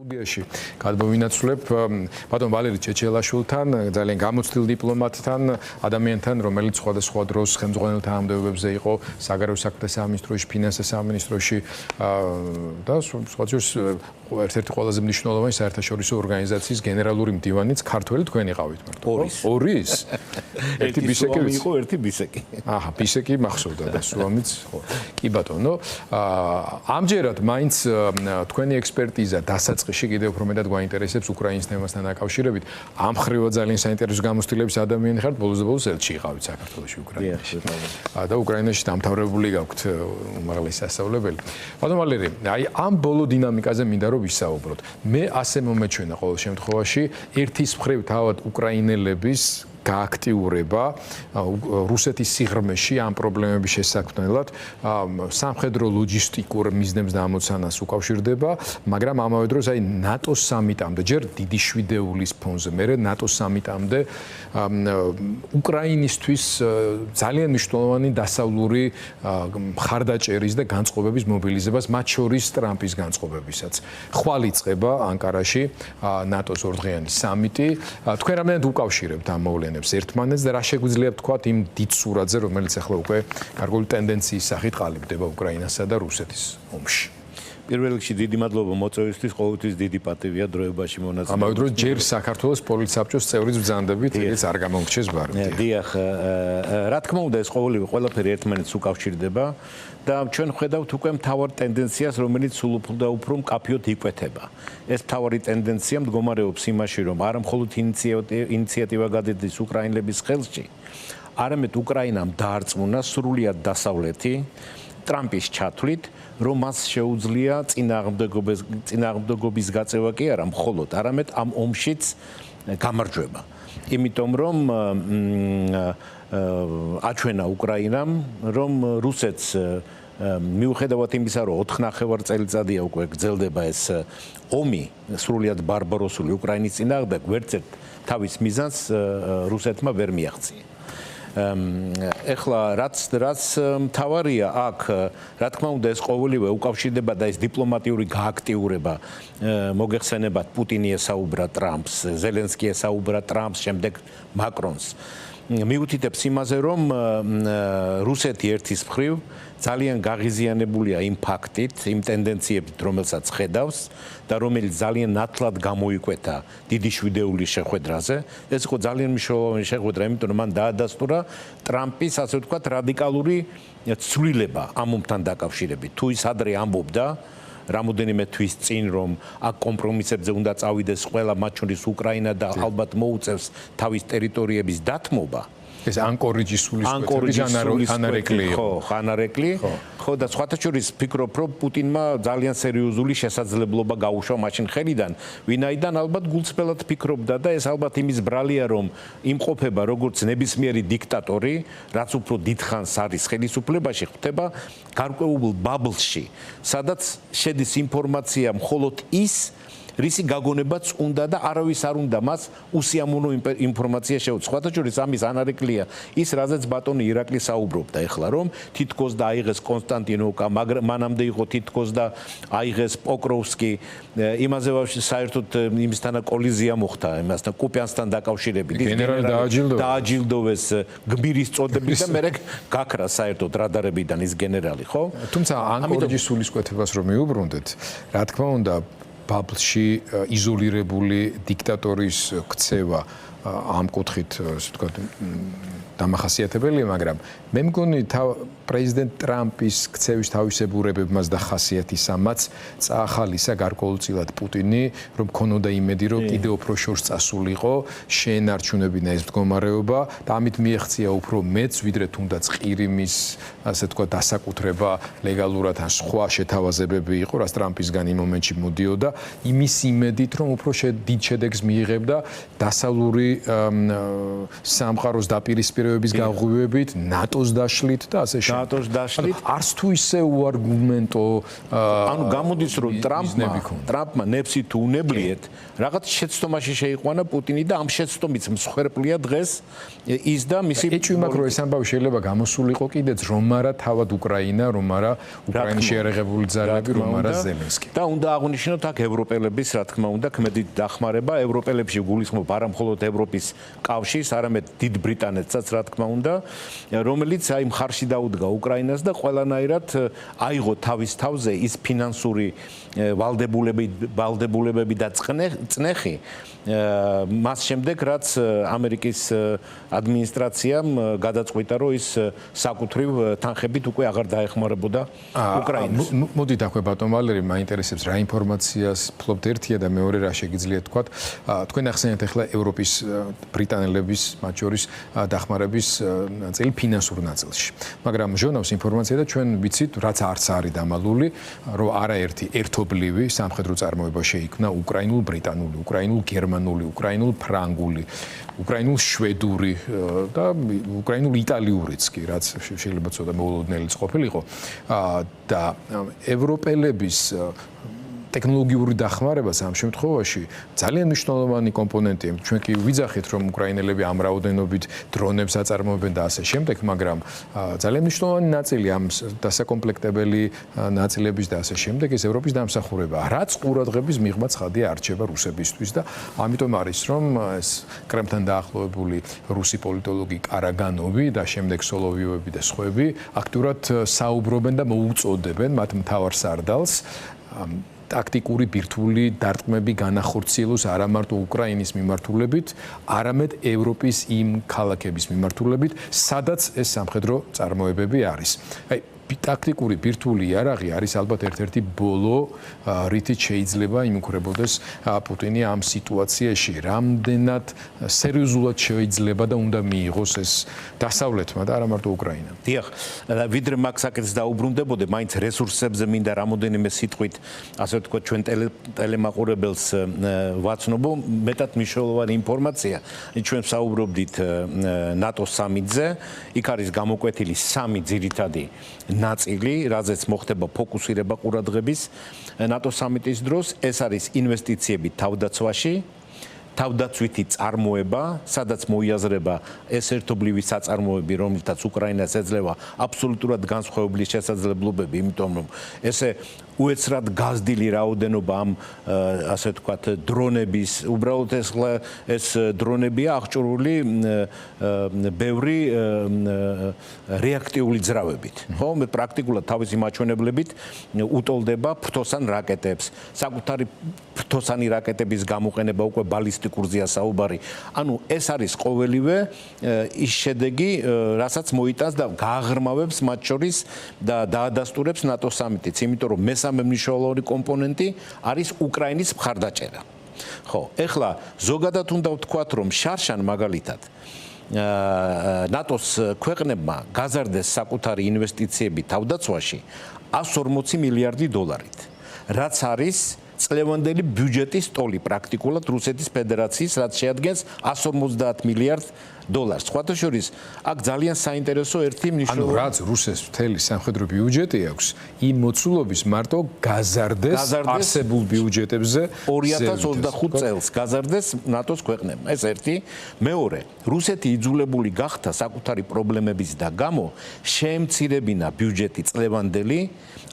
სტუდიაში გადმოვინაცვლებ ბატონ ვალერი ჩეჩელაშვილთან, ძალიან გამოცდილ დიპლომატთან, ადამიანთან, რომელიც სხვადასხვა დროს ხელმძღვანელ თანამდებობებზე იყო საგარეო საქმეთა სამინისტროში, ფინანსთა სამინისტროში და სხვადასხვა ერთ-ერთი ყველაზე მნიშვნელოვანი საერთაშორისო ორგანიზაციის გენერალური მდივანიც ქართველი თქვენ იყავით მართლა? ორის? ერთი ბისეკი იყო, ერთი ბისეკი. აჰა, ბისეკი მახსოვდა და სუამიც ხო. კი ბატონო, ამჯერად მაინც თქვენი ექსპერტიზა დასაწყისში კიდევ უფრო მეტად გვაინტერესებს უკრაინის თემასთან დაკავშირებით. ამ ხრივა ძალიან საინტერესო გამოცდილების ადამიანი ხართ, ბოლოს და ბოლოს ელჩი იყავით საქართველოში უკრაინაში. და უკრაინაში დამთავრებული გაქვთ უმაღლესი სასწავლებელი. ბატონ ვალერი, აი ამ ბოლო დინამიკაზე მინდა რომ ვისაუბროთ. მე ასე მომეჩვენა ყოველ შემთხვევაში ერთის მხრივ თავად უკრაინელების გააქტიურება რუსეთის სიღრმეში ამ პრობლემების შესაქმნელად სამხედრო ლოჯისტიკურ მიზნებს და ამოცანას უკავშირდება, მაგრამ ამავე დროს აი ნატოს სამიტამდე, ჯერ დიდი შვიდეულის ფონზე, მერე ნატოს სამიტამდე უკრაინისთვის ძალიან მნიშვნელოვანი დასავლური მხარდაჭერის და განწყობების მობილიზებას, მათ შორის ტრამპის განწყობებისაც. ხვალ იწყება ანკარაში ნატოს ორდღიანი სამიტი. თქვენ რამდენად უკავშირებთ ამ მოვლენებს ერთმანეთს და რა შეგვიძლია ვთქვათ იმ დიდ სურათზე, რომელიც ახლა უკვე გარკვეული ტენდენციის სახით ყალიბდება უკრაინასა და რუსეთის ომში. პირველ რიგში დიდი მადლობა მოწვევისთვის, ყოველთვის დიდი პატივია დროებაში მონაწილეობა. ამავე დროს ჯერ საქართველოს პოლიცსაბჭოს წევრიც ბრძანდებით, ეგეც არ გამომრჩეს ბარი. დიახ, რა თქმა უნდა, ეს ყველაფერი ერთმანეთს უკავშირდება და ჩვენ ხედავთ უკვე მთავარ ტენდენციას, რომელიც სულ უფრო მკაფიოდ იკვეთება. ეს მთავარი ტენდენცია მდგომარეობს იმაში, რომ არა მხოლოდ ინიციატივა გადადის უკრაინელების ხელში, არამედ უკრაინამ დაარწმუნა სრულიად დასავლეთი ტრამპის ჩათვლით, რომ მას შეუძლია წინააღმდეგობის გაწევა კი არა მხოლოდ, არამედ ამ ომშიც გამარჯვება. იმიტომ რომ აჩვენა უკრაინამ, რომ რუსეთს მიუხედავად იმისა, რომ 4 ნახევარ წელიწადია უკვე გრძელდება ეს ომი, სრულიად ბარბაროსული უკრაინის წინააღმდეგ, ვერცერთ თავის მიზანს რუსეთმა ვერ მიაღწია. ეხლა რაც მთავარია აქ, რა თქმა უნდა, ეს ყოველივე უკავშირდება და ეს დიპლომატიური გააქტიურება მოგეხსენებათ, პუტინი ესაუბრა ტრამპს, ზელენსკი ესაუბრა ტრამპს, შემდეგ მაკრონს. მიუთითებს იმაზე, რომ რუსეთი ერთის მხრივ ძალიან გაღიზიანებულია იმ ფაქტით, იმ ტენდენციებით, რომელსაც ხედავს და რომელიც ძალიან ნათლად გამოიკვეთა დიდი შვიდეულის შეხვედრაზე. ეს იყო ძალიან მნიშვნელოვანი შეხვედრა, იმიტომ რომ მან დაადასტურა ტრამპის, ასე ვთქვათ, რადიკალური ცვლილება ამ ომთან დაკავშირებით. თუ ის ადრე ამბობდა რამოდენიმე თვის წინ, რომ აქ კომპრომისებზე უნდა წავიდეს ყველა, მათ შორის უკრაინა და ალბათ მოუწევს თავის ტერიტორიების დათმობა. ეს ანკორიჯის სულისკვეთების ანარეკლი იყო. ხო, ანარეკლი. ხო და სხვათა შორის ფიქრობ, რომ პუტინმა ძალიან სერიოზული შესაძლებლობა გაუშვა მაშინ ხელიდან, ვინაიდან ალბათ გულწრფელად ფიქრობდა და ეს ალბათ იმის ბრალია, რომ იმყოფება როგორც ნებისმიერი დიქტატორი, რაც უფრო დიდხანს არის ხელისუფლებაში, ხდება გარკვეულ ბაბლში, სადაც შედის ინფორმაცია მხოლოდ ის, რისი გაგონებაც უნდა და არავის არ უნდა მას უსიამოვნო ინფორმაცია შეუძლოს. სხვათა შორის ამის ანარეკლია ის, რაზეც ბატონი ირაკლი საუბრობდა ეხლა, რომ თითქოს და აიღეს კონსტანტინოვკა, მაგრამ მანამდე იყო თითქოს და აიღეს პოკროვსკი, იმაზე საერთოდ იმისთანა კოლიზია მოხდა, იმასთან კუპიანსთან დაკავშირებით. გენერალი დააჯილდოვეს გმირის წოდებით და მერე გაქრა საერთოდ რადარებიდან ის გენერალი, ხო? თუმცა ანკორიჯის სულისკვეთებას რომ მიუბრუნდეთ, რა თქმა უნდა, ბაბლში იზოლირებული დიქტატორის ქცევა ამ კუთხით, ასე ვთქვათ, დამახასიათებელია, მაგრამ მე მგონი პრეზიდენტ ტრამპის ქცევის თავისებურებებმაც და ხასიათისამაც წაახალისა გარკვეულწილად პუტინი, რომ ქონოდა იმედი, რომ კიდევ უფრო შორს წასულიყო, შეენარჩუნებინა ეს მდგომარეობა და ამით მიეღწია უფრო მეც, ვიდრე თუნდაც ყირიმის, ასე ვთქვათ, დასაკუთრება ლეგალურად ან სხვა შეთავაზებები იყო, რაც ტრამპისგან იმ მომენტში მოდიოდა, იმის იმედით, რომ უფრო დიდ შედეგს მიიღებდა დასავლური სამყაროს დაპირისპირებების გაღვივებით, ნატოს დაშლით და ასე შემდეგ. ნატოს დაშლით. არც თუ ისე უარგუმენტო ანუ გამოდის რომ ტრამპმა ნეფსი თუ უნებლიეთ, რაღაც შეცდომაში შეიყვანა პუტინი და ამ შეცდომით მსხვერპლია დღეს ის და მისი ეჭვი მაქვს რომ ეს ამბავი შეიძლება გამოსულიყო კიდეც რომ არა თავად უკრაინა, რომ არა უკრაინის შეერაღებული ძალები, რომ არა ზელენსკი. და უნდა აღვნიშნოთ აქ ევროპელების, რა თქმა უნდა, ქმედით დახმარება. ევროპელებში გულისხმობ არა მხოლოდ ევროპის კავშირს, არამედ დიდ ბრიტანეთსაც, რა თქმა უნდა, რომელიც აი მხარში დაუდგა უკრაინას და ყველანაირად აიღო თავის თავზე ის ფინანსური ვალდებულებები და წნეხი მას შემდეგ რაც ამერიკის ადმინისტრაციამ გადაწყვიტა რომ ის საკუთრივ თანხებით უკვე აღარ დაეხმარებოდა უკრაინას. მოდით აქვე ბატონ ვალერი, მაინტერესებს რა ინფორმაციას ფლობთ ერთია და მეორე რა შეგიძლიათ თქვათ. თქვენ ახსენეთ ახლა ევროპის ბრიტანელების მათ შორის დახმარების ნაწილი ფინანსურ ნაწილში. მაგრამ ჟონავს ინფორმაცია და ჩვენ ვიცით რაც არც არის დამალული, რომ არაერთი ერთობლივი სამხედრო წარმოება შეიქმნა უკრაინულ ბრიტანული, უკრაინულ გერმანული, უკრაინულ ფრანგული, უკრაინულ შვედური და უკრაინულ იტალიურიც კი, რაც შეიძლება ცოტა მოულოდნელიც ყოფილიყო. და ევროპელების ტექნოლოგიური დახმარება ამ შემთხვევაში ძალიან მნიშვნელოვანი კომპონენტია. ჩვენ კი ვიძახით რომ უკრაინელები ამ რაოდენობით დრონებს აწარმოებენ და ასე შემდეგ, მაგრამ ძალიან მნიშვნელოვანი ნაწილი ამ დასაკომპლექტებელი ნაწილების და ასე შემდეგ ეს ევროპის დამსახურება. რაც ყურადღების მიღმა ცხადია არჩევა რუსებისთვის და ამიტომ არის რომ ეს კრემლთან დაახლოებული რუსი პოლიტოლოგი კარაგანოვი და შემდეგ სოლოვიოვები და სხვები აქტიურად საუბრობენ და მოუწოდებენ მათ მთავარ სარდალს ტაქტიკური ბირთვული დარტყმები განახორციელოს არა მარტო უკრაინის მიმართულებით, არამედ ევროპის იმ ქალაქების მიმართულებით, სადაც ეს სამხედრო წარმოებები არის. აი ტაქტიკური ბირთვული იარაღი არის ალბათ ერთ-ერთი ბოლო რითიც შეიძლება იმუქრებოდეს პუტინი ამ სიტუაციაში. რამდენად სერიოზულად შეიძლება და უნდა მიიღოს ეს დასავლეთმა და არა მარტო უკრაინამ. დიახ, ვიდრე მაგ საკითხს დაუბრუნდებოდე, მაინც რესურსებზე მინდა რამოდენიმე სიტყვით, ასე ვთქვათ, ჩვენ ტელემაყურებელს ვაცნობო მეტად მნიშვნელოვანი ინფორმაცია. ჩვენ საუბრობდით ნატოს სამიტზე, იქ არის გამოკვეთილი სამი ძირითადი ნაწილი, რაზეც მოხდება ფოკუსირება ყურადღების ნატოს სამიტის დროს, ეს არის ინვესტიციები თავდაცვაში, თავდაცვითი წარმოება, სადაც მოიაზრება ეს ერთობლივი საწარმოები, რომელთაც უკრაინას ეძლევა აბსოლუტურად განსხვავებული შესაძლებლობები, იმიტომ რომ ესე უეცრად გაზრდილი რაოდენობა ამ ასე ვთქვათ დრონების, უბრალოდ ეს დრონებია აღჭურვილი ბევრი რეაქტიული ძრავებით. ხო, მე პრაქტიკულად თავისი მაჩვენებლებით უტოლდება ფრთოსან რაკეტებს. საკუთარი ფრთოსანი რაკეტების გამოყენება უკვე ბალისტიკურზეა საუბარი. ანუ ეს არის ყოველივე ის შედეგი, რასაც მოიტანს და გააღრმავებს მათ შორის და დაადასტურებს ნატოს სამიტიც, იმიტომ რომ მესამე მნიშვნელოვანი კომპონენტი არის უკრაინის მხარდაჭერა. ხო, ეხლა ზოგადად უნდა ვთქვათ, რომ შარშან მაგალითად ნატოს ქვეყნებმა გაზარდეს საკუთარი ინვესტიციები თავდაცვაში 140 მილიარდი დოლარით, რაც არის წლევანდელი ბიუჯეტის ტოლი პრაქტიკულად რუსეთის ფედერაციის, რაც შეადგენს 150 მილიარდ დოლარს. სხვათა შორის, აქ ძალიან საინტერესო ერთი მნიშვნელოვანი. ანუ რაც რუსეთს მთელი სამხედრო ბიუჯეტი აქვს, იმ მოცულობის მარტო გაზარდეს არსებულ ბიუჯეტებზე 2025 წელს გაზარდეს ნატოს ქვეყნებმა. ეს ერთი. მეორე, რუსეთი იძულებული გახდა საკუთარი პრობლემების და გამო შეემცირებინა ბიუჯეტი წლევანდელი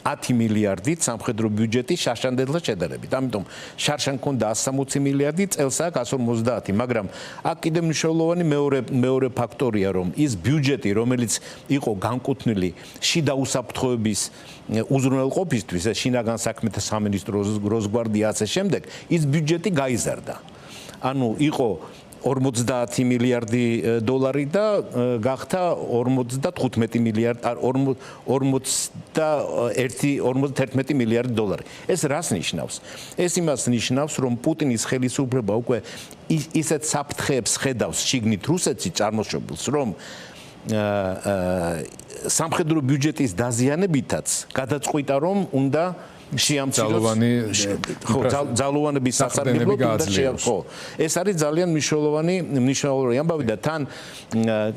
10 მილიარდით სამხედრო ბიუჯეტი შარშანდელთან შედარებით. ამიტომ შარშან ქონდა 160 მილიარდი, წელს აქვს 150, მაგრამ აქ კიდევ მნიშვნელოვანი მეორე ფაქტორია, რომ ის ბიუჯეტი, რომელიც იყო განკუთვნილი შიდა უსაფრთხოების უზრუნველყოფისთვის, შინაგან საქმეთა სამინისტროს როსგვარდია ასე შემდეგ, ის ბიუჯეტი გაიზარდა. ანუ იყო 50 მილიარდი დოლარი და გახდა 55 მილიარდი 51 მილიარდი დოლარი. ეს რას ნიშნავს? ეს იმას ნიშნავს, რომ პუტინის ხელისუფლება უკვე ისეთ საფრთხეებს ხედავს შიგნით რუსეთში წარმოშობილს, რომ სამხედრო ბიუჯეტის დაზიანებითაც გადაწყვიტა, რომ უნდა ძალოვანების სასარგებლოდ უნდა შეახო. ეს არის ძალიან მნიშვნელოვანი ამბავი და თან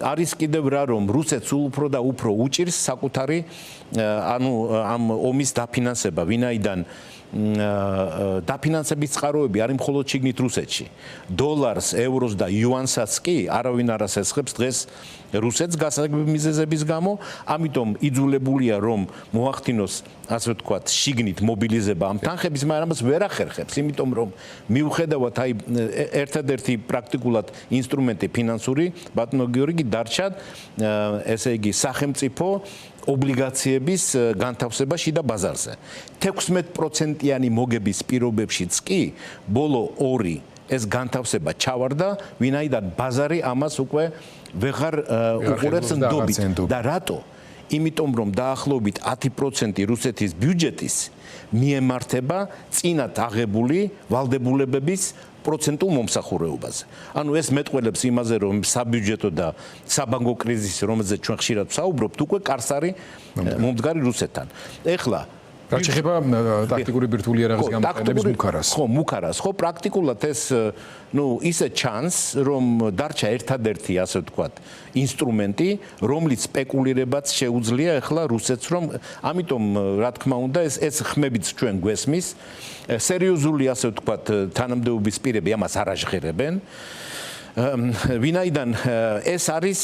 არის კიდევ რა რომ რუსეთს სულ უფრო და უფრო უჭირს საკუთარი ამ ომის დაფინანსება, ვინაიდან დაფინანსების წყაროები არის მხოლოდ შიგნით რუსეთში. დოლარს, ევროს და იუანსაც კი არავინ არ ასესხებს დღეს რუსეთს გასაგები მიზეზების გამო, ამიტომ იძულებულია რომ მოახდინოს, ასე ვთქვათ, შიგნით მობილიზება ამ თანხების, მაგრამ ამას ვერ ახერხებს, იმიტომ რომ მიუხედავად აი ერთადერთი პრაქტიკულად ინსტრუმენტი ფინანსური, ბატონო გიორგი, დარჩა ესე იგი სახელმწიფო ობლიგაციების განთავსება შიდა ბაზარზე. 16%-იანი მოგების პირობებშიც კი ბოლო 2 ეს განთავსება ჩავარდა, ვინაიდან ბაზარი ამას უკვე ვეღარ უყურებს ნდობით. და რატო? იმიტომ რომ დაახლოებით 10% რუსეთის ბიუჯეტის მიემართება წინათ აღებული ვალდებულებების პროცენტულ მომსახურებაზე. ანუ ეს მეტყველებს იმაზე, რომ საბიუჯეტო და საბანკო კრიზისი, რომელზეც ჩვენ ხშირად ვსაუბრობთ, უკვე კარს არის მომდგარი რუსეთთან. ეხლა რა შეიძლება ტაქტიკური ბირთვული იარაღის გამოყენების მუქარას. ხო, მუქარას. ხო, პრაქტიკულად ეს ისე ჩანს, რომ დარჩა ერთადერთი, ასე ვთქვათ, ინსტრუმენტი, რომლის სპეკულირებაც შეუძლია ეხლა რუსეთს, რომ ამიტომ რა თქმა უნდა ეს ხმებიც ჩვენ გვესმის, სერიოზული, ასე ვთქვათ, თანამდებობის პირები ამას არ აჟღერებენ. ვინაიდან ეს არის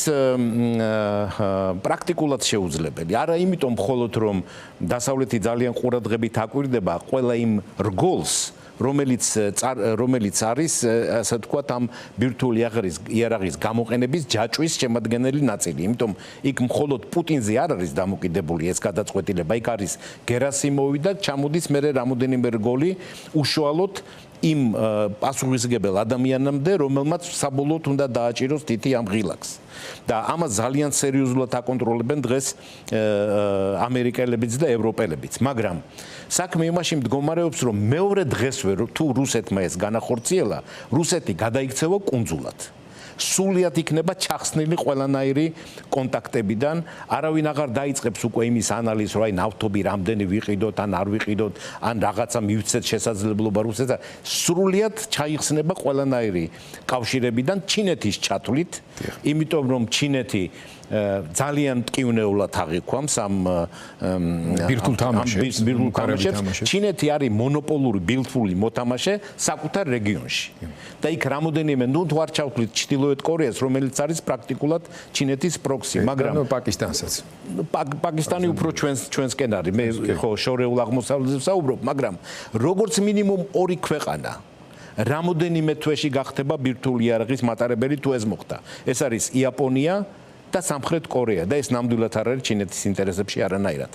პრაქტიკულად შეუძლებელი. არა იმიტომ მხოლოდ რომ დასავლეთი ძალიან ყურადღებით აკვირდება ყველა იმ რგოლს, რომელიც არის, ასე ვთქვათ, ამ ბირთვული იარაღის გამოყენების ჯაჭვის შემადგენელი ნაწილი. იმიტომ იქ მხოლოდ პუტინზე არ არის დამოკიდებული ეს გადაწყვეტილება, იქ არის გერასიმოვი და ჩამოდის მერე რამოდენიმე რგოლი უშუალოდ იმ პასუხისმგებელ ადამიანამდე, რომელმაც საბოლოოდ უნდა დააჭიროს თითი ამ ღილაკს. და ამას ძალიან სერიოზულად აკონტროლებენ დღეს ამერიკელებიც და ევროპელებიც. მაგრამ საქმე იმაში მდგომარეობს, რომ მეორე დღესვე თუ რუსეთმა ეს განახორციელა, რუსეთი გადაიქცევა კუნძულად. სულიად იქნება ჩახსნილი ყველანაირი კონტაქტებიდან, არავინ აღარ დაიწყებს უკვე იმის ანალიზს, რომ აი ნავთობი რამდენი ვიყიდოთ, ან არ ვიყიდოთ, ან რაღაცა მივცეთ შესაძლებლობა რუსეთს. სრულიად ჩაიხსნება ყველანაირი კავშირებიდან ჩინეთის ჩათვლით, იმიტომ რომ ჩინეთი ძალიან მტკივნეულად აღიქვამს ამ ბირთვულ თამაშებს. ჩინეთი არის მონოპოლური ბირთვული მოთამაშე საკუთარ რეგიონში. და იქ რამოდენიმე თუ არ ჩავთვლით ჩრდილოეთ კორეას, რომელიც არის პრაქტიკულად ჩინეთის პროქსი, მაგრამ პაკისტანსაც. პაკისტანი უფრო ჩვენსკენ არის. მე ხო შორეულ აღმოსავლეთზე ვსაუბრობ, მაგრამ როგორც მინიმუმ 2 ქვეყანა რამოდენიმე თვეში გახდება ბირთვული იარაღის მატარებელი თუ ეს მოხდა. ეს არის იაპონია და სამხრეთ კორეა და ეს ნამდვილად არ არის ჩინეთის ინტერესებში არანაირად.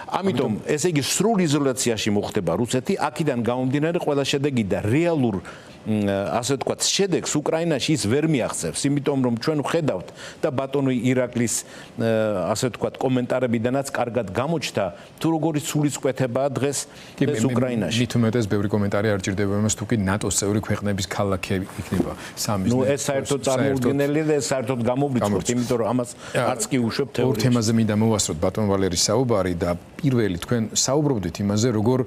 ამიტომ ესე იგი სრულ იზოლაციაში მოხდება რუსეთი, აქედან გამომდინარე ყველა შედეგი და რეალურ ასე ვთქვათ, შედეგს უკრაინაში ის ვერ მიაღწევს, იმიტომ რომ ჩვენ ვხედავთ და ბატონო ირაკლის ასე ვთქვათ, კომენტარებიდანაც კარგად გამოჩნდა, თუ როგორი სულისკვეთებაა დღეს ეს უკრაინაში. მით უმეტეს ბევრი კომენტარი არ ჭირდება იმას, თუ კი ნატოს წევრი ქვეყნების ქალაქები იქნება სამიზნე. ეს საერთოდ წარმოუდგენელია და საერთოდ გამოვრიცხავთ, იმიტომ რომ ამას არც კი უშვებ თეორიაში. ორ თემაზე მინდა მოვასწროთ ბატონ ვალერის საუბარი და პირველი თქვენ საუბრობდით იმაზე, როგორ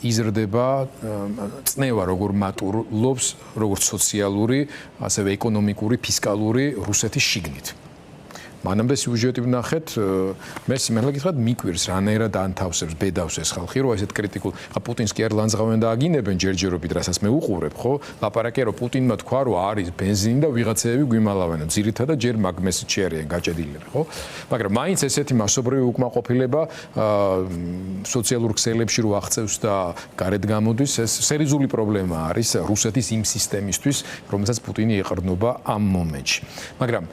იზრდება წნევა, როგორ მატულობს როგორც სოციალური, ასევე ეკონომიკური, ფისკალური რუსეთის შიგნით. მანამდე სიუჟეტი ვნახეთ, მე სიმართლე გითხრათ, მიკვირს რანაირად ანთავსებს, ბედავს ეს ხალხი, რომ ესეთ კრიტიკულ, ხა პუტინს კი არ ლანძღავენ და აგინებენ ჯერჯერობით, რასაც მე უყურებ, ხო? ლაპარაკია, რომ პუტინმა თქვა, რომ არის ბენზინი და ვიღაცეები გვიმალავენ, ძირითადად ჯერ მაგ მესეჯი არიან გაჭედილნი, ხო? მაგრამ მაინც ესეთი მასობრივი უკმაყოფილება სოციალურ ქსელებში რო აღწევს და გარეთ გამოდის, ეს სერიოზული პრობლემა არის რუსეთის იმ სისტემისთვის, რომელსაც პუტინი ეყრდნობა ამ მომენტში. მაგრამ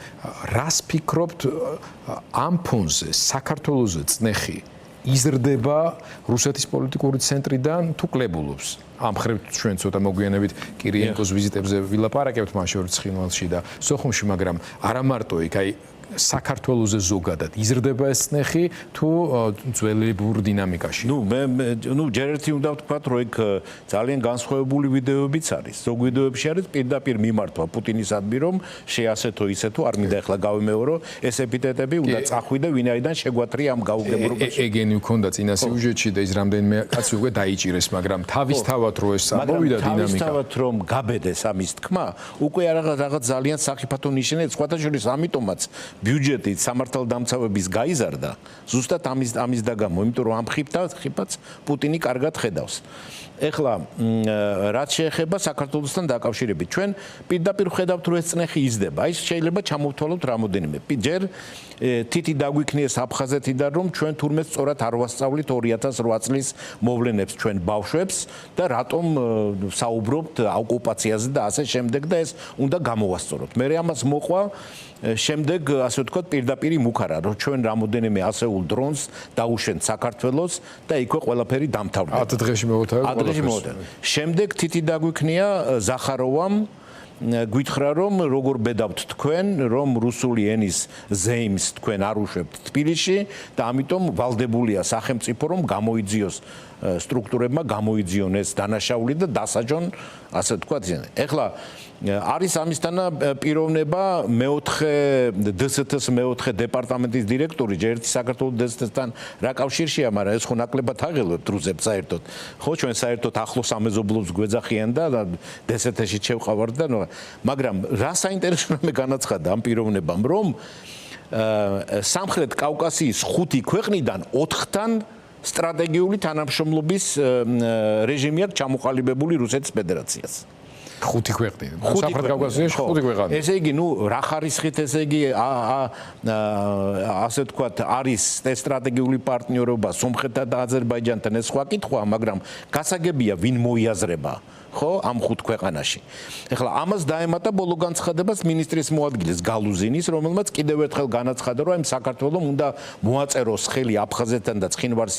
რას ფიქრობთ ამ ფონზე საქართველოზე წნეხი იზრდება რუსეთის პოლიტიკური ცენტრიდან თუ კლებულობს? ამ ხრივ ჩვენ ცოტა მოგვიანებით კირიენკოს ვიზიტებზე ვილაპარაკებთ მაშორ ცხინვალში და სოხუმში, მაგრამ არა მარტო იქ, აი საქართველოზე ზოგადად იზრდება ეს წნეხი თუ ძველებურ დინამიკაში? ნუ ჯერ ერთი უნდა ვთქვათ, რომ ეგ ძალიან განსხვავებული ვიდეოებიც არის. ზოგ ვიდეოებში არის პირდაპირ მიმართვა პუტინის ადმი, რომ შეასეთო ისეთო, არ მინდა ახლა გავიმეორო, ეს ეპიტეტები უნდა წახვიდე ვინაიდან შეგვატრია ამ გაუგებრობაში. ეგენი მქონდა წინა სიუჟეტში და ის რამდენიმე კაცი უკვე დაიჭირეს, მაგრამ თავისთავად რო ეს ამოვიდა დინამიკა. თავისთავად რომ გაბედეს ამის თქმა, უკვე რაღაც ძალიან საფრთხო ნიშნები, სხვათა შორის ამიტომაც ბიუჯეტი სამართალდამცავების გაიზარდა, ზუსტად ამის დაგამო, იმიტომ რომ ამ ხიფათს პუტინი კარგად ხედავს. ეხლა რაც შეეხება საქართველოსთან დაკავშირებით, ჩვენ პირდაპირ ხედავთ, რომ ეს წნეხი იზრდება. აი შეიძლება ჩამოვთვალოთ რამოდენიმე. ჯერ თითი დაგვიქნიეს აფხაზეთიდან, რომ ჩვენ თურმე სწორად არ ვასწავლით 2008 წლის მოვლენებს ჩვენ ბავშვებს და რატომ საუბრობთ ოკუპაციაზე და ასე შემდეგ და ეს უნდა გამოვასწოროთ. მე ამას მოყვა შემდეგ ასე ვთქვათ პირდაპირი მუქარა, რომ ჩვენ რამოდენიმე ასეულ დრონს დაუშვენთ საქართველოს და იქვე ყველაფერი დამთავრდება. 10 დღეში მოვუთავეთ. შემდეგ თითი დაგვიქნია ზახაროვამ გვითხრა რომ როგორ ბედავთ თქვენ რომ რუსული ენის ზეიმს თქვენ არ უშვებთ თბილისში და ამიტომ ვალდებულია სახელმწიფო რომ გამოიძიოს სტრუქტურებმა გამოიძიონ ეს დანაშაული და დასაჯონ ასე ვთქვათ. ეხლა არის ამისთანა პიროვნება მეოთხე დსთ-ს მეოთხე დეპარტამენტის დირექტორი ჯერ ერთი საქართველოს დსთ-თან რა კავშირშია, მაგრამ ეს ხო ნაკლებად აღელვებთ რუსებს საერთოდ. ხო ჩვენ საერთოდ ახლოს ამეზობლობს გვეძახიან და დსთ-ში შევყავართ და მაგრამ რა საინტერესოა მე განაცხადა ამ პიროვნებამ რომ სამხრეთ კავკასიის 5 ქვეყნიდან 4-თან სტრატეგიული თანამშრომლობის რეჟიმი აქვს ჩამოყალიბებული რუსეთის ფედერაციას. 5 ქვეყნი. სამხრეთ კავკასიაში 5 ქვეყანა. ესე იგი, რა ხარისხით ესე იგი ასე ვთქვათ, არის სტრატეგიული პარტნიორობა სომხეთთან და აზერბაიჯანთან, ეს სხვა კითხვაა, მაგრამ გასაგებია ვინ მოიაზრება ხო ამ 5 ქვეყანაში. ეხლა ამას დაემატა ბოლო განცხადებას მინისტრის მოადგილის გალუზინის, რომელმაც კიდევ ერთხელ განაცხადა, რომ საქართველოს უნდა მოაწეროს ხელი აფხაზეთთან და ცხინვალის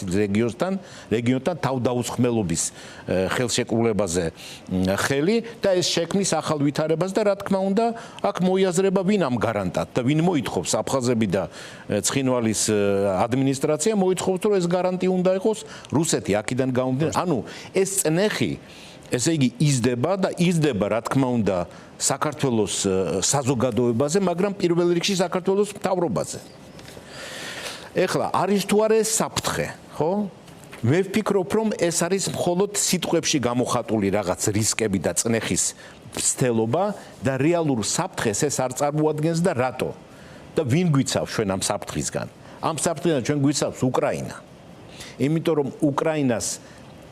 რეგიონთან თავდაუცხმელობის ხელშეკრულებაზე ხელი და ეს შექმნის ახალ ვითარებას და რა თქმა უნდა, აქ მოიაზრება ვინ ამ გარანტად და ვინ მოითხოვს აფხაზები და ცხინვალის ადმინისტრაცია მოითხოვს, რომ ეს გარანტი უნდა იყოს რუსეთი აქედან გამომდინარე. ანუ ეს წნეხი ესე იგი იზრდება და იზრდება რა თქმა უნდა საქართველოს საზოგადოებაზე, მაგრამ პირველ რიგში საქართველოს მთავრობაზე. ეხლა არის თუ არა ეს საფრთხე, ხო? მე ვფიქრობ, რომ ეს არის მხოლოდ სიტყვებში გამოხატული რაღაც რისკები და წნეხის ცდელობა და რეალურ საფრთხეს ეს არ წარმოადგენს და რატო? და ვინ გვიცავს ჩვენ ამ საფრთხისგან? ამ საფრთხიდან ჩვენ გვიცავს უკრაინა. იმიტომ რომ უკრაინას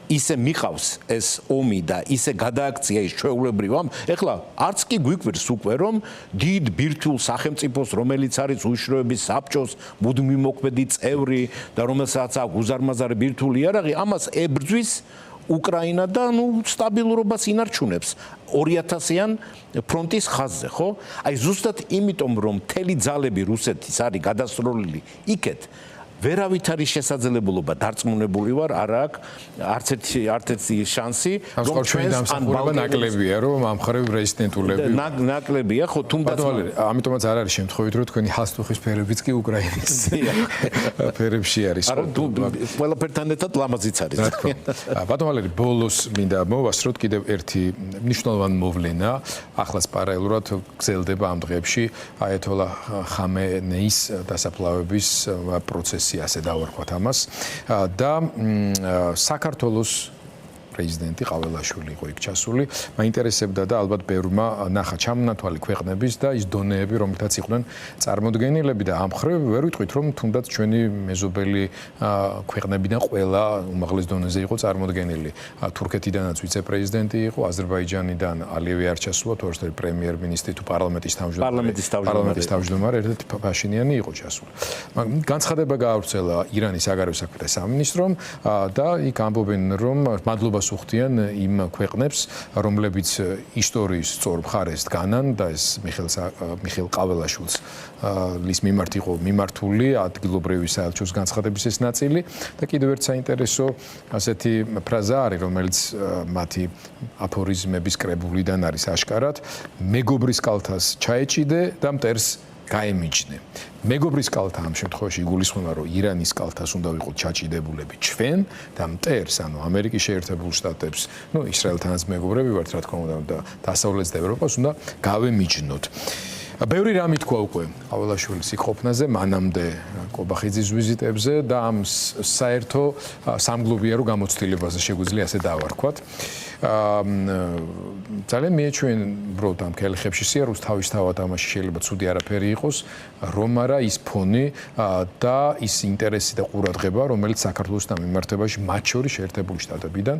ისე მიყავს ეს ომი და ისე გადააქცია ის ჩვეულებრივ ამ ეხლა არც კი გვიკვირს უკვე რომ დიდ ბირთვულ სახელმწიფოს რომელიც არის უშროების საბჭოს მუდმივი მოქმედი წევრი და რომელსაც აქვს უზარმაზარი ბირთვული იარაღი ამას ებრძვის უკრაინა და სტაბილურობას ინარჩუნებს 2000-იან ფრონტის ხაზზე, ხო? აი ზუსტად იმიტომ რომ მთელი ძალები რუსეთის არის გადასროლილი იქეთ ვერავით არის შესაძლებლობა დარწმუნებული ვარ არ აქვს არც ერთი შანსი რომ ჩვენ დამსახურება ნაკლებია რომ ამ ხრივ პრეზიდენტულები ნაკლებია ხო თუმცა ამიტომაც არ არის შემთხვევით რომ თქვენი ჰასტუხის ფერებიც კი უკრაინის ფერებში არის ხო ყველაფერთან ერთად ლამაზიც არის ბატონ ვალერი ბოლოს მინდა მოვასწროთ კიდევ ერთი მნიშვნელოვანი მოვლენა ახლაც პარალელურად გრძელდება ამ დღეებში აიათოლა ხამენეის დასაფლავების პროცესი ასე დავარქვათ ამას და საქართველოს პრეზიდენტი ყაველაშვილი იყო იქ ჩასული. მაინტერესებდა და ალბათ ბევრმა ნახა ჩამონათვალი ქვეყნების და ის დონეები, რომელთაც იყვნენ წარმოდგენილები და ამ ხრივ ვერ ვიტყვით რომ თუნდაც ჩვენი მეზობელი ქვეყნებიდან ყველა უმაღლეს დონეზე იყო წარმოდგენილი. თურქეთიდანაც ვიცე-პრეზიდენტი იყო, აზერბაიჯანიდან ალიევი არ ჩასულა, თორსტერი პრემიერ-მინისტრი თუ პარლამენტის თავმჯდომარე ერთ-ერთი ფაშინიანი იყო ჩასული. განცხადება გაავრცელა ირანის საგარეო საქმეთა სამინისტრომ და იქ ამბობენ რომ მადლობას უხდიან იმ ქვეყნებს, რომლებიც ისტორიის სწორ მხარეს დგანან და ეს მიხეილ ყაველაშვილის მიმართ იყო მიმართული ადგილობრივი საელჩოს განცხადების ეს ნაწილი და კიდევ ერთ საინტერესო ასეთი ფრაზა არის, რომელიც მათი აფორიზმების კრებულიდან არის აშკარად, მეგობრის კალთას ჩაეჭიდე და მტერს გაემიჯნე. მეგობრის კალთა ამ შემთხვევაში იგულისხმება, რომ ირანის კალთას უნდა ვიყოთ ჩაჭიდებულები ჩვენ და მტერს, ანუ ამერიკის შეერთებულ შტატებს, ისრაელთანაც მეგობრები ვართ, რა თქმა უნდა, და დასავლეთ ევროპას უნდა გავემიჯნოთ. ბევრი რამე თქვა უკვე ყაველაშვილის იქ-ყოფნაზე, მანამდე კობახიძის ვიზიტებზე და ამ საერთო სამგლობიარო გამოცდილებაზე შეგვიძლია ასე დავარქვათ. ძალიან მიეჩვენ უბრალოდ ამ ქელხებში სიარულს თავისთავად ამაში შეიძლება ცუდი არაფერი იყოს, რომ არა ის ფონი და ის ინტერესი და ყურადღება, რომელიც საქართველოსთან მიმართებაში მათ შორის შეერთებული შტატებიდან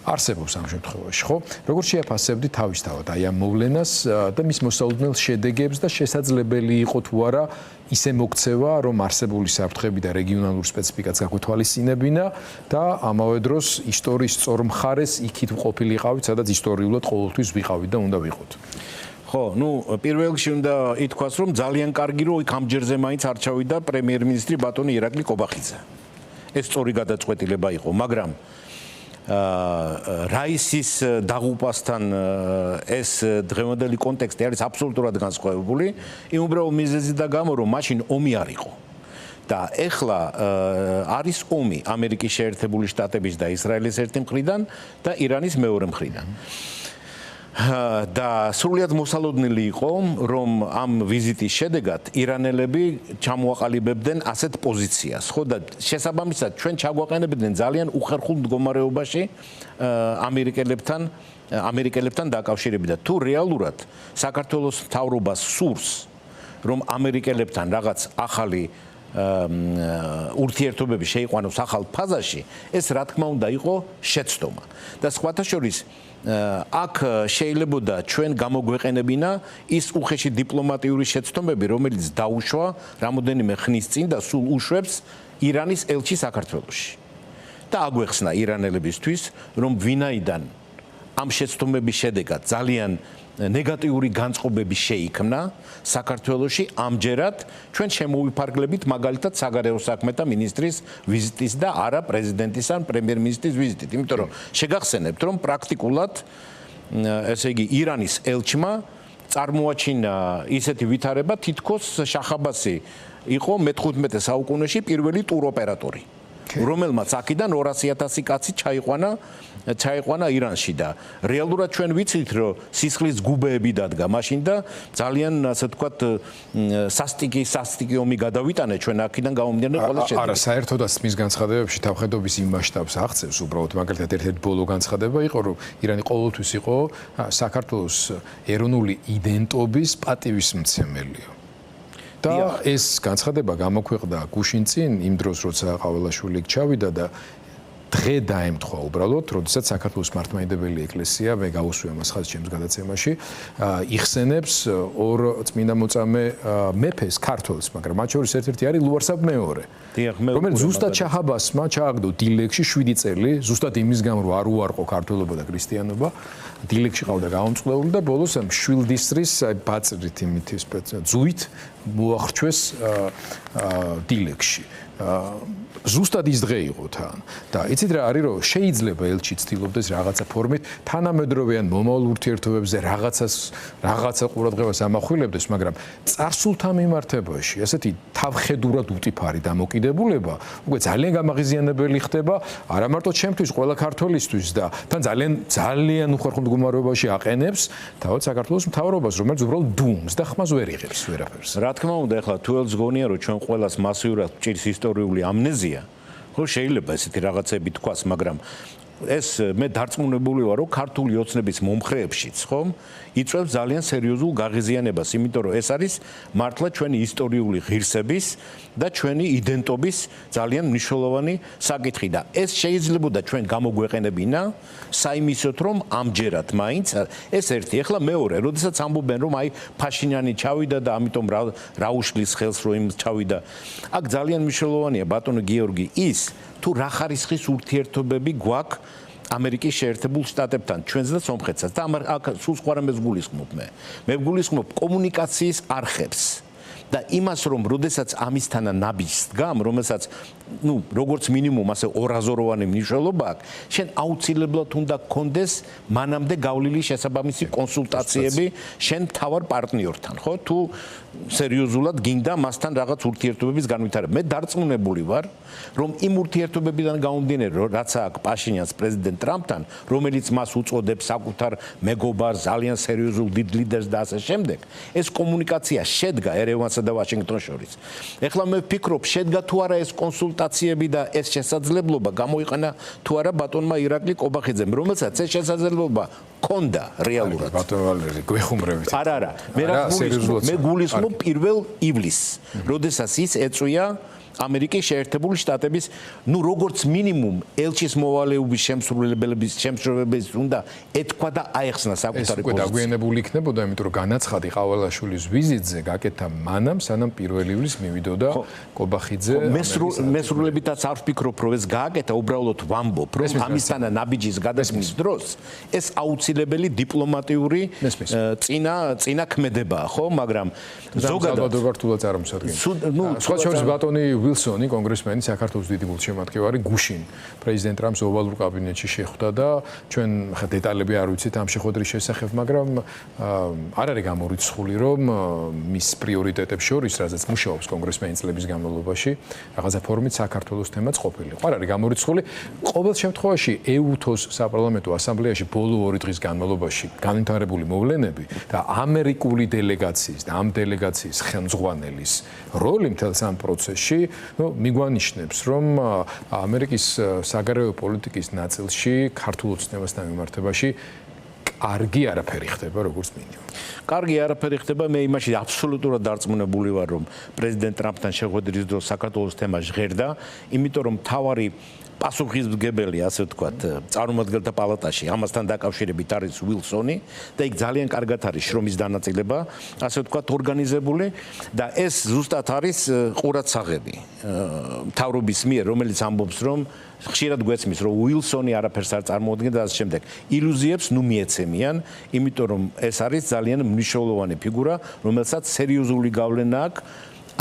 არსებობს ამ შემთხვევაში, ხო? როგორც შეაფასებდი თავისთავად აი ამ მოვლენას და მის მოსაუდმელ შედეგებს და შესაძლებელი იყო თუ არა ისე მოქცევა, რომ არსებული საფრთხები და რეგიონალურ სპეციფიკაც გაგვეთვალისწინებინა და ამავე დროს ისტორიის სწორ მხარეს იქით ყოფილიყავით, სადაც ისტორიულად ყოველთვის ვიყავით და უნდა ვიყოთ. ხო, პირველ რიგში უნდა ითქვას, რომ ძალიან კარგი რომ იქ ამჯერზე მაინც არ ჩავიდა პრემიერ-მინისტრი ბატონი ირაკლი კობახიძე. ეს სწორი გადაწყვეტილება იყო, მაგრამ რაისის დაღუპასთან ეს დღევანდელი კონტექსტი არის აბსოლუტურად განსხვავებული, იმ უბრალოდ მიზეზით და გამო, რომ მაშინ ომი არ იყო. და ეხლა არის ომი ამერიკის შეერთებული შტატების და ისრაელის ერთი მხრიდან და ირანის მეორე მხრიდან. და სრულიად მოსალოდნელი იყო, რომ ამ ვიზიტის შედეგად ირანელები ჩამოაყალიბებდნენ ასეთ პოზიციას, ხო და შესაბამისად ჩვენ ჩაგვაყენებდნენ ძალიან უხერხულ მდგომარეობაში ამერიკელებთან დაკავშირებით და თუ რეალურად საქართველოს მთავრობას სურს, რომ ამერიკელებთან რაღაც ახალი ურთიერთობები შეიყვანოს ახალ ფაზაში, ეს რა თქმა უნდა იყო შეცდომა. და სხვათა შორის აქ შეიძლება ჩვენ გამოგვეყენებინა ის უხეში დიპლომატიური შეცდომები, რომელიც დაუშვა რამოდენიმე ხნის წინ და სულ უშვებს ირანის ელჩი საქართველოში. და აგვეხსნა ირანელებისთვის, რომ ვინაიდან ამ შეცდომების შედეგად ძალიან ნეგატიური განწყობები შეიქმნა საქართველოში, ამჯერად ჩვენ შემოვიფარგლებით მაგალითად საგარეო საქმეთა მინისტრის ვიზიტის და არა პრეზიდენტის ან პრემიერ-მინისტრის ვიზიტით. იმიტომ რომ შეგახსენებთ, რომ პრაქტიკულად ესე იგი ირანის ელჩმა წარმოაჩინა ისეთი ვითარება, თითქოს შახ-აბასი იყო მე-15 საუკუნეში პირველი ტუროპერატორი, რომელმაც აქედან 200,000 კაცი ჩაიყვანა ირანში და რეალურად ჩვენ ვიცით, რომ სისხლის გუბეები დადგა მაშინ და ძალიან ასე ვთქვათ სასტიკი ომი გადავიტანე ჩვენ აქედან გამომდინარე ყველა შედეგი. არა, საერთოდაც მის განცხადებებში თავხედობის იმ მასშტაბს აღწევს, უბრალოდ მაგალითად ერთ-ერთი ბოლო განცხადება იყო, რომ ირანი ყოველთვის იყო საქართველოს ეროვნული იდენტობის პატივისმცემელი. და ეს განცხადება გამოქვეყნდა გუშინ წინ იმ დროს, როცა ყაველაშვილი ჩავიდა და დღე დაემთხვა უბრალოდ, როდესაც საქართველოს მართლმადიდებელი ეკლესია, მე გავუსვია მას ხაზს ჩემს გადაცემაში, იხსენებს ორ წმინდა მოწამე მეფეს ქართველს, მაგრამ მათ შორის ერთ-ერთი არის ლუარსაბ მეორე, რომელიც ზუსტად შაჰ-აბასმა ჩააგდო დილეგში 7 წელი, ზუსტად იმის გამო, რომ არ უარყო ქართველობა და ქრისტიანობა, დილეგში ყავდა გამომწყვლეული და ბოლოს ამ შვილდისრის ბაწრით იმით ზუით მოახრჩვეს დილეგში. ზუსტად ის დღე იყო თან და იცით რა არის, რომ შეიძლება ელჩი ცდილობდეს რაღაცა ფორმით თანამედროვე ან მომავალ ურთიერთობებზე რაღაცა ყურადღებას ამახვილებდეს, მაგრამ წარსულთან მიმართებაში ესეთი თავხედურად უტიფარი დამოკიდებულება უკვე ძალიან გამაღიზიანებელი ხდება არა მარტო ჩემთვის, ყველა ქართველისთვის და თან ძალიან უხერხულ მდგომარეობაში აყენებს თავად საქართველოს მთავრობას, რომელიც უბრალოდ დუმს და ხმას ვერ იღებს ვერაფერს. რა თქმა უნდა, ეხლა თუ ელს გონია, რომ ჩვენ ყველას მასიურად ჭირს ისტორიული ამნეზია, ხო შეიძლება ესეთი რაღაცები თქვას, მაგრამ ეს მე დარწმუნებული ვარ, რომ ქართული ოცნების მომხრეებშიც, ხომ, იწვევს ძალიან სერიოზულ გაღიზიანებას, იმიტომ რომ ეს არის მართლა ჩვენი ისტორიული ღირსების და ჩვენი იდენტობის ძალიან მნიშვნელოვანი საკითხი და ეს შეიძლება ჩვენ გამოგვეყენებინა საიმისოთ, რომ ამჯერად მაინც ეს ერთი, ეხლა მეორე, როდესაც ამბობენ, რომ აი ფაშინიანი ჩავიდა და ამიტომ რა უშლის ხელს რომ იმ ჩავიდა. აქ ძალიან მნიშვნელოვანია ბატონო გიორგი ის, თუ რა ხარისხის ურთიერთობები გვაქვს ამერიკის შეერთებულ შტატებთან, ჩვენს და სომხეთსაც და აქ სულ სხვა რამეს გულისხმობ მე. მე გულისხმობ კომუნიკაციის არხებს და იმას რომ როდესაც ამისთანა ნაბიჯს დგამ, რომელსაც როგორც მინიმუმ ასე ორაზოროვანი მნიშვნელობა აქვს, შენ აუცილებლად უნდა გქონდეს მანამდე გავლილი შესაბამისი კონსულტაციები შენ თავარ პარტნიორთან, ხო? თუ სერიოზულად გინდა მასთან რაღაც ურთიერთობების განვითარება. მე დარწმუნებული ვარ, რომ იმ ურთიერთობებიდან გამომდინარე, რაც აქვს პაშინიანს პრეზიდენტ ტრამპთან, რომელიც მას უწოდებს საკუთარ მეგობარს, ძალიან სერიოზულ დიდ ლიდერს და ასე შემდეგ, ეს კომუნიკაცია შედგა ერევანსა და ვაშინგტონს შორის. ეხლა მე ვფიქრობ, შედგა თუ არა ეს კონსულტაციები და ეს შესაძლებლობა გამოიყენა თუ არა ბატონმა ირაკლი კობახიძემ, რომელსაც ეს შესაძლებლობა ქონდა რეალურად. ბატონ ვალერი, გვეხუმრებით. არა, მე გულისხმობ 1 ივლისს, როდესაც ის ეწვია ამერიკის შეერთებული შტატების, როგორც მინიმუმ ელჩის მოვალეობის შემსრულებლების უნდა ეთქვა და აეხსნა საკუთარი პოზიცია. ეს დაგვიანებული იქნებოდა, იმიტომ რომ განაცხადი ყავალაშვილის ვიზიტზე გაკეთა მანამ, სანამ 1 ივლისს მივიდოდა კობახიძე. მე სრულებითაც არ ვფიქრობ, რომ ეს გააკეთა, უბრალოდ ვამბობ, რომ ამისთანა ნაბიჯის გადასმის დროს ეს აუცილებელი დიპლომატიური წინა ქმედებაა, ხო? მაგრამ ზოგადად რთულად წარმოსადგენს. სხვა შორის ბატონი ვილსონი, კონგრესმენი, საქართველოს დიდი გულშემატკივარი, გუშინ პრეზიდენტ ტრამპს ოვალურ კაბინეტში შეხვდა და ჩვენ დეტალები არ ვიცით ამ შეხვედრის შესახებ, მაგრამ არ არის გამორიცხული, რომ მის პრიორიტეტებს შორის, რაზეც მუშაობს კონგრესმენი წლების განმავლობაში, რაღაცა ფორმით საქართველოს თემაც ყოფილიყო. არ არის გამორიცხული. ყოველ შემთხვევაში EUTOS საპარლამენტო ასამბლეაში ბოლო 2 დღის განმავლობაში განვითარებული მოვლენები და ამერიკული დელეგაციის და ამ დელეგაციის ხელმძღვანელის როლი მთელს ამ პროცესში მიგვანიშნებს, რომ ამერიკის საგარეო პოლიტიკის ნაწილში ქართულ ოცნებასთან მიმართებაში კარგი არაფერი ხდება, როგორც მინიმუმ. კარგი არაფერი ხდება, მე იმაში აბსოლუტურად დარწმუნებული ვარ, რომ პრეზიდენტ ტრამპთან შეხვედრის დროს საქართველოს თემა ჟღერდა, იმიტომ რომ თავარი პასუხისმგებელი, ასე ვთქვათ, წარმომადგენელთა პალატაში ამასთან დაკავშირებით არის ვილსონი და იქ ძალიან კარგად არის შრომის დანაწილება, ასე ვთქვათ, ორგანიზებული და ეს ზუსტად არის ყურადსაღები მთავრობის მიერ, რომელიც ამბობს, რომ ხშირად გვესმის, რომ ვილსონი არაფერს არ წარმოადგენდა და ასე შემდეგ. ილუზიებს მიეცემიან, იმიტომ რომ ეს არის ძალიან მნიშვნელოვანი ფიგურა, რომელსაც სერიოზული გავლენა აქვს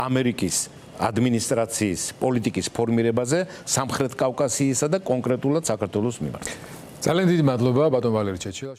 ამერიკის ადმინისტრაციის პოლიტიკის ფორმირებაზე სამხრეთ კავკასიისა და კონკრეტულად საქართველოს მიმართ. ძალიან დიდი მადლობა ბატონ ვალერი ჩეჩილა.